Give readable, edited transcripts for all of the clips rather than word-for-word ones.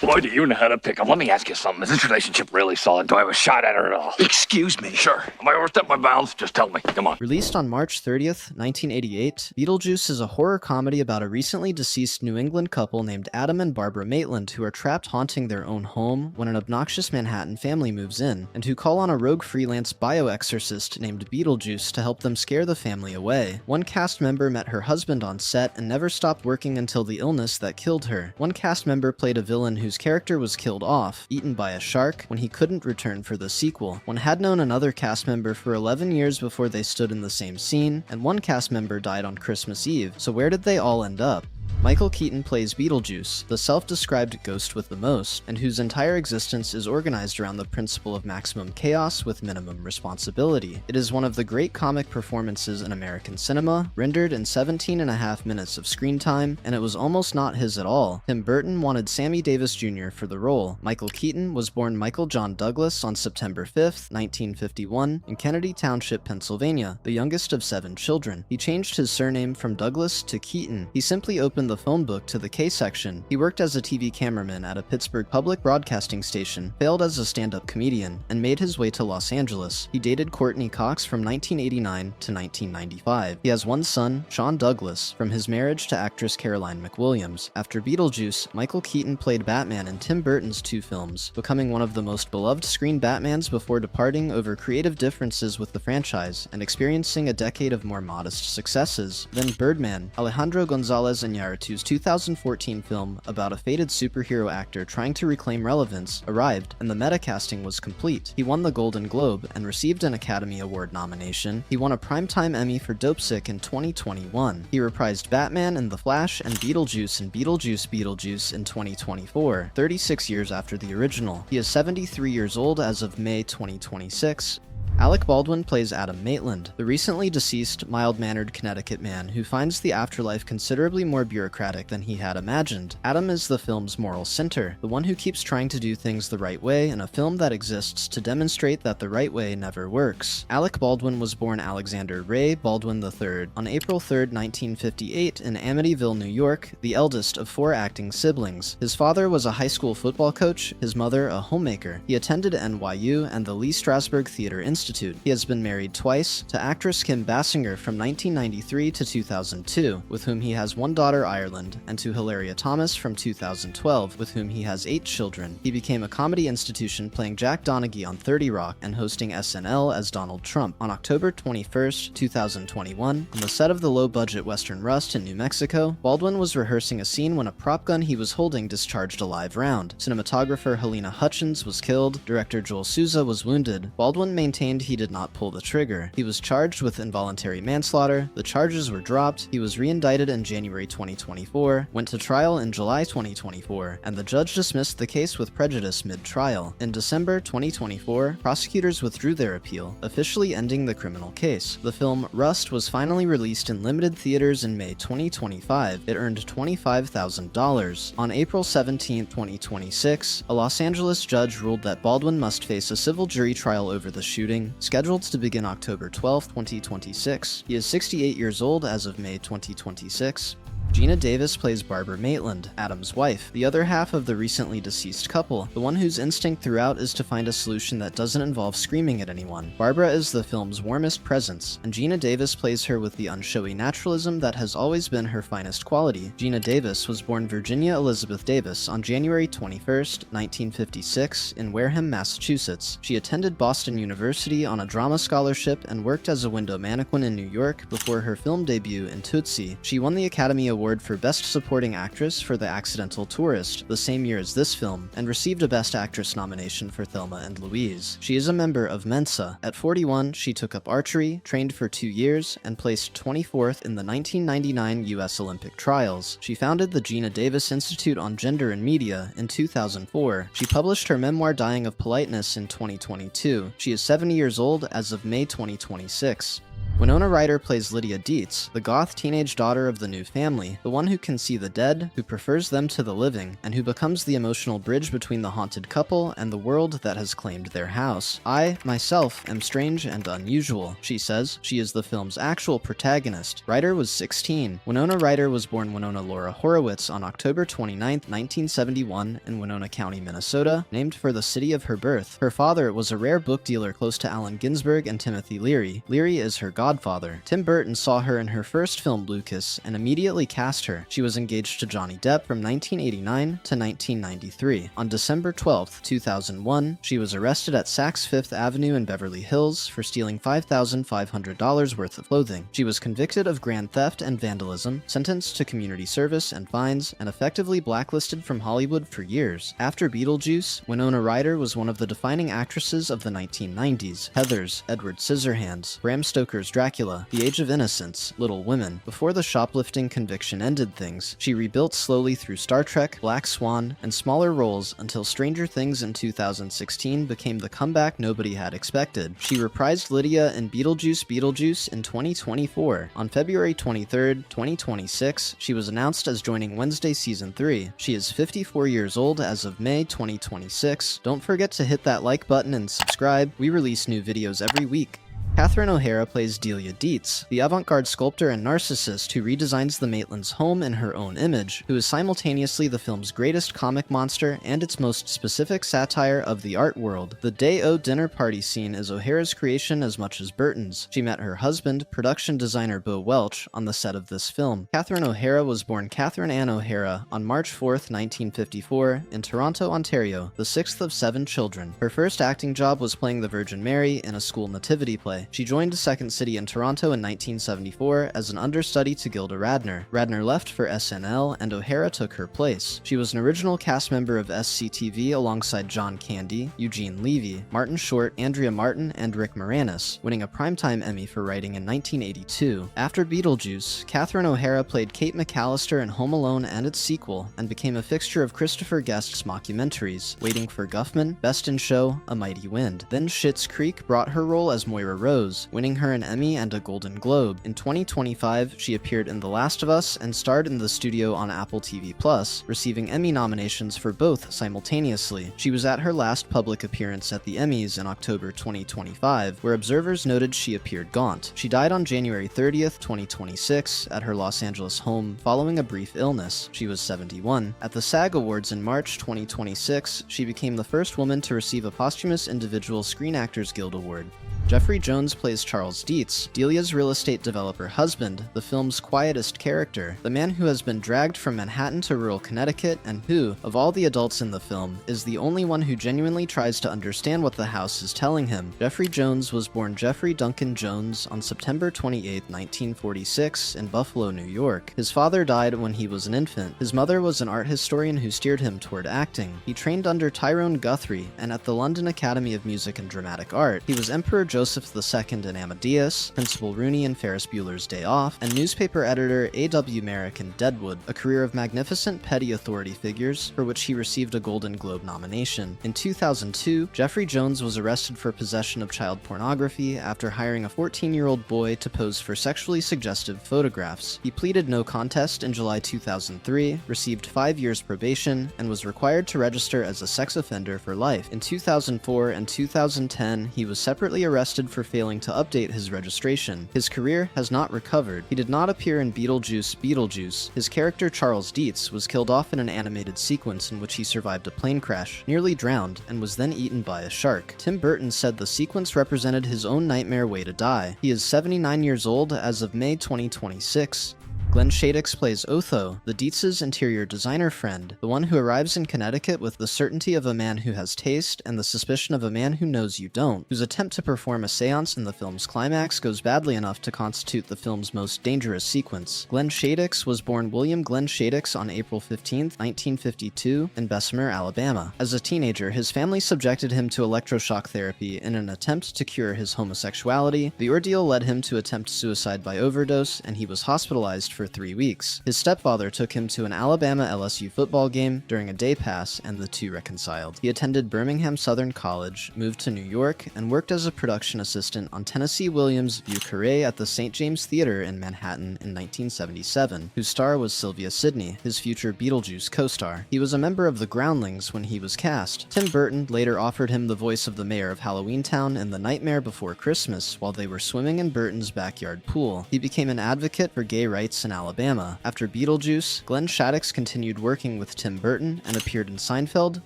Boy, do you know how to pick 'em. Let me ask you something. Is this relationship really solid? Do I have a shot at her at all? Excuse me. Sure. Am I overstepped my bounds? Just tell me. Come on. Released on March 30th, 1988, Beetlejuice is a horror comedy about a recently deceased New England couple named Adam and Barbara Maitland who are trapped haunting their own home when an obnoxious Manhattan family moves in, and who call on a rogue freelance bio-exorcist named Beetlejuice to help them scare the family away. One cast member met her husband on set and never stopped working until the illness that killed her. One cast member played a villain whose character was killed off, eaten by a shark, when he couldn't return for the sequel. One had known another cast member for 11 years before they stood in the same scene, and one cast member died on Christmas Eve, so where did they all end up? Michael Keaton plays Beetlejuice, the self-described ghost with the most, and whose entire existence is organized around the principle of maximum chaos with minimum responsibility. It is one of the great comic performances in American cinema, rendered in 17.5 minutes of screen time, and it was almost not his at all. Tim Burton wanted Sammy Davis Jr. for the role. Michael Keaton was born Michael John Douglas on September 5th, 1951, in Kennedy Township, Pennsylvania, the youngest of 7 children. He changed his surname from Douglas to Keaton. He simply opened the phone book to the K section. He worked as a TV cameraman at a Pittsburgh public broadcasting station, failed as a stand-up comedian, and made his way to Los Angeles. He dated Courtney Cox from 1989 to 1995. He has one son, Sean Douglas, from his marriage to actress Caroline McWilliams. After Beetlejuice, Michael Keaton played Batman in Tim Burton's 2 films, becoming one of the most beloved screen Batmans before departing over creative differences with the franchise and experiencing a decade of more modest successes. Then Birdman, Alejandro González Iñárritu's 2014 film about a faded superhero actor trying to reclaim relevance, arrived, and the meta-casting was complete. He won the Golden Globe and received an Academy Award nomination. He won a Primetime Emmy for Dopesick in 2021. He reprised Batman in The Flash and Beetlejuice in Beetlejuice in 2024, 36 years after the original. He is 73 years old as of May 2026. Alec Baldwin plays Adam Maitland, the recently deceased, mild-mannered Connecticut man who finds the afterlife considerably more bureaucratic than he had imagined. Adam is the film's moral center, the one who keeps trying to do things the right way in a film that exists to demonstrate that the right way never works. Alec Baldwin was born Alexander Ray Baldwin III on April 3, 1958 in Amityville, New York, the eldest of 4 acting siblings. His father was a high school football coach, his mother a homemaker. He attended NYU and the Lee Strasberg Theater Institute. He has been married twice, to actress Kim Basinger from 1993 to 2002, with whom he has 1 daughter, Ireland, and to Hilaria Thomas from 2012, with whom he has 8 children. He became a comedy institution playing Jack Donaghy on 30 Rock and hosting SNL as Donald Trump. On October 21, 2021, on the set of the low-budget Western Rust in New Mexico, Baldwin was rehearsing a scene when a prop gun he was holding discharged a live round. Cinematographer Helena Hutchins was killed, director Joel Souza was wounded. Baldwin maintained he did not pull the trigger. He was charged with involuntary manslaughter, the charges were dropped, he was re-indicted in January 2024, went to trial in July 2024, and the judge dismissed the case with prejudice mid-trial. In December 2024, prosecutors withdrew their appeal, officially ending the criminal case. The film Rust was finally released in limited theaters in May 2025. It earned $25,000. On April 17, 2026, a Los Angeles judge ruled that Baldwin must face a civil jury trial over the shooting, scheduled to begin October 12, 2026. He is 68 years old as of May 2026. Geena Davis plays Barbara Maitland, Adam's wife, the other half of the recently deceased couple, the one whose instinct throughout is to find a solution that doesn't involve screaming at anyone. Barbara is the film's warmest presence, and Geena Davis plays her with the unshowy naturalism that has always been her finest quality. Geena Davis was born Virginia Elizabeth Davis on January 21, 1956, in Wareham, Massachusetts. She attended Boston University on a drama scholarship and worked as a window mannequin in New York before her film debut in Tootsie. She won the Academy Award for Best Supporting Actress for The Accidental Tourist the same year as this film, and received a Best Actress nomination for Thelma and Louise. She is a member of Mensa. At 41, she took up archery, trained for 2 years, and placed 24th in the 1999 U.S. Olympic trials. She founded the Geena Davis Institute on Gender and Media in 2004. She published her memoir Dying of Politeness in 2022. She is 70 years old as of May 2026. Winona Ryder plays Lydia Dietz, the goth teenage daughter of the new family, the one who can see the dead, who prefers them to the living, and who becomes the emotional bridge between the haunted couple and the world that has claimed their house. I, myself, am strange and unusual, she says. She is the film's actual protagonist. Ryder was 16. Winona Ryder was born Winona Laura Horowitz on October 29, 1971, in Winona County, Minnesota, named for the city of her birth. Her father was a rare book dealer close to Allen Ginsberg and Timothy Leary. Leary is her godfather. Tim Burton saw her in her first film, Lucas, and immediately cast her. She was engaged to Johnny Depp from 1989 to 1993. On December 12, 2001, she was arrested at Saks Fifth Avenue in Beverly Hills for stealing $5,500 worth of clothing. She was convicted of grand theft and vandalism, sentenced to community service and fines, and effectively blacklisted from Hollywood for years. After Beetlejuice, Winona Ryder was one of the defining actresses of the 1990s. Heathers, Edward Scissorhands, Bram Stoker's Dracula, The Age of Innocence, Little Women. Before the shoplifting conviction ended things, she rebuilt slowly through Star Trek, Black Swan, and smaller roles until Stranger Things in 2016 became the comeback nobody had expected. She reprised Lydia in Beetlejuice in 2024. On February 23, 2026, she was announced as joining Wednesday Season 3. She is 54 years old as of May 2026. Don't forget to hit that like button and subscribe. We release new videos every week. Catherine O'Hara plays Delia Dietz, the avant-garde sculptor and narcissist who redesigns the Maitlands' home in her own image, who is simultaneously the film's greatest comic monster and its most specific satire of the art world. The Day-O dinner party scene is O'Hara's creation as much as Burton's. She met her husband, production designer Beau Welch, on the set of this film. Catherine O'Hara was born Catherine Ann O'Hara on March 4, 1954, in Toronto, Ontario, the sixth of 7 children. Her first acting job was playing the Virgin Mary in a school nativity play. She joined Second City in Toronto in 1974 as an understudy to Gilda Radner. Radner left for SNL, and O'Hara took her place. She was an original cast member of SCTV alongside John Candy, Eugene Levy, Martin Short, Andrea Martin, and Rick Moranis, winning a Primetime Emmy for writing in 1982. After Beetlejuice, Catherine O'Hara played Kate McAllister in Home Alone and its sequel, and became a fixture of Christopher Guest's mockumentaries, Waiting for Guffman, Best in Show, A Mighty Wind. Then Schitt's Creek brought her role as Moira Rose, winning her an Emmy and a Golden Globe. In 2025, she appeared in The Last of Us and starred in The Studio on Apple TV+, receiving Emmy nominations for both simultaneously. She was at her last public appearance at the Emmys in October 2025, where observers noted she appeared gaunt. She died on January 30th, 2026, at her Los Angeles home following a brief illness. She was 71. At the SAG Awards in March 2026, she became the first woman to receive a posthumous Individual Screen Actors Guild Award. Jeffrey Jones plays Charles Dietz, Delia's real estate developer husband, the film's quietest character, the man who has been dragged from Manhattan to rural Connecticut and who, of all the adults in the film, is the only one who genuinely tries to understand what the house is telling him. Jeffrey Jones was born Jeffrey Duncan Jones on September 28, 1946, in Buffalo, New York. His father died when he was an infant. His mother was an art historian who steered him toward acting. He trained under Tyrone Guthrie and at the London Academy of Music and Dramatic Art. He was Emperor Joseph II in Amadeus, Principal Rooney in Ferris Bueller's Day Off, and newspaper editor A.W. Merrick in Deadwood, a career of magnificent petty authority figures, for which he received a Golden Globe nomination. In 2002, Jeffrey Jones was arrested for possession of child pornography after hiring a 14-year-old boy to pose for sexually suggestive photographs. He pleaded no contest in July 2003, received 5 years probation, and was required to register as a sex offender for life. In 2004 and 2010, he was separately arrested for failing to update his registration. His career has not recovered. He did not appear in Beetlejuice. His character Charles Dietz was killed off in an animated sequence in which he survived a plane crash, nearly drowned, and was then eaten by a shark. Tim Burton said the sequence represented his own nightmare way to die. He is 79 years old as of May 2026. Glenn Shadix plays Otho, the Dietz's interior designer friend, the one who arrives in Connecticut with the certainty of a man who has taste and the suspicion of a man who knows you don't, whose attempt to perform a seance in the film's climax goes badly enough to constitute the film's most dangerous sequence. Glenn Shadix was born William Glenn Shadix on April 15, 1952, in Bessemer, Alabama. As a teenager, his family subjected him to electroshock therapy in an attempt to cure his homosexuality. The ordeal led him to attempt suicide by overdose, and he was hospitalized for for 3 weeks. His stepfather took him to an Alabama LSU football game during a day pass, and the two reconciled. He attended Birmingham Southern College, moved to New York, and worked as a production assistant on Tennessee Williams' Vieux Carré at the St. James Theater in Manhattan in 1977, whose star was Sylvia Sidney, his future Beetlejuice co-star. He was a member of the Groundlings when he was cast. Tim Burton later offered him the voice of the mayor of Halloween Town in The Nightmare Before Christmas while they were swimming in Burton's backyard pool. He became an advocate for gay rights in Alabama. After Beetlejuice, Glenn Shaddix continued working with Tim Burton and appeared in Seinfeld,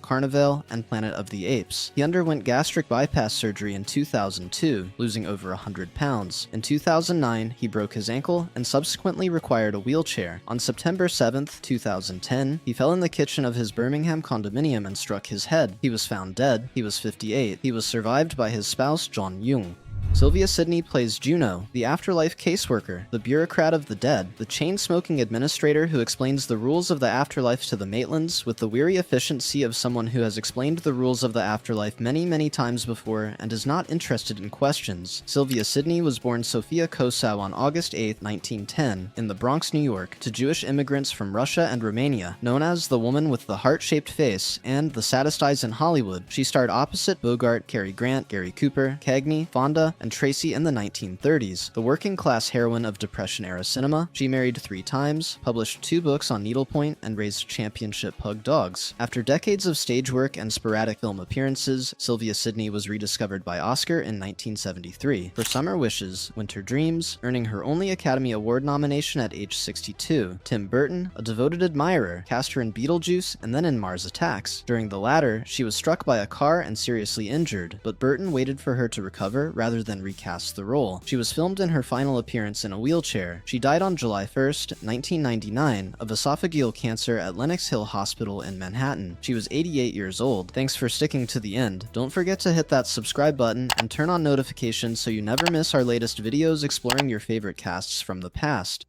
Carnival, and Planet of the Apes. He underwent gastric bypass surgery in 2002, losing over 100 pounds. In 2009, he broke his ankle and subsequently required a wheelchair. On September 7, 2010, he fell in the kitchen of his Birmingham condominium and struck his head. He was found dead. He was 58. He was survived by his spouse, John Jung. Sylvia Sidney plays Juno, the afterlife caseworker, the bureaucrat of the dead, the chain-smoking administrator who explains the rules of the afterlife to the Maitlands with the weary efficiency of someone who has explained the rules of the afterlife many times before and is not interested in questions. Sylvia Sidney was born Sophia Kosow on August 8, 1910, in the Bronx, New York, to Jewish immigrants from Russia and Romania. Known as the woman with the heart-shaped face and the saddest eyes in Hollywood, she starred opposite Bogart, Cary Grant, Gary Cooper, Cagney, Fonda, and Tracy in the 1930s. The working-class heroine of Depression-era cinema, she married 3 times, published 2 books on needlepoint, and raised championship pug dogs. After decades of stage work and sporadic film appearances, Sylvia Sidney was rediscovered by Oscar in 1973 for Summer Wishes, Winter Dreams, earning her only Academy Award nomination at age 62. Tim Burton, a devoted admirer, cast her in Beetlejuice and then in Mars Attacks. During the latter, she was struck by a car and seriously injured, but Burton waited for her to recover rather than recast the role. She was filmed in her final appearance in a wheelchair. She died on July 1st, 1999, of esophageal cancer at Lenox Hill Hospital in Manhattan. She was 88 years old. Thanks for sticking to the end. Don't forget to hit that subscribe button and turn on notifications so you never miss our latest videos exploring your favorite casts from the past.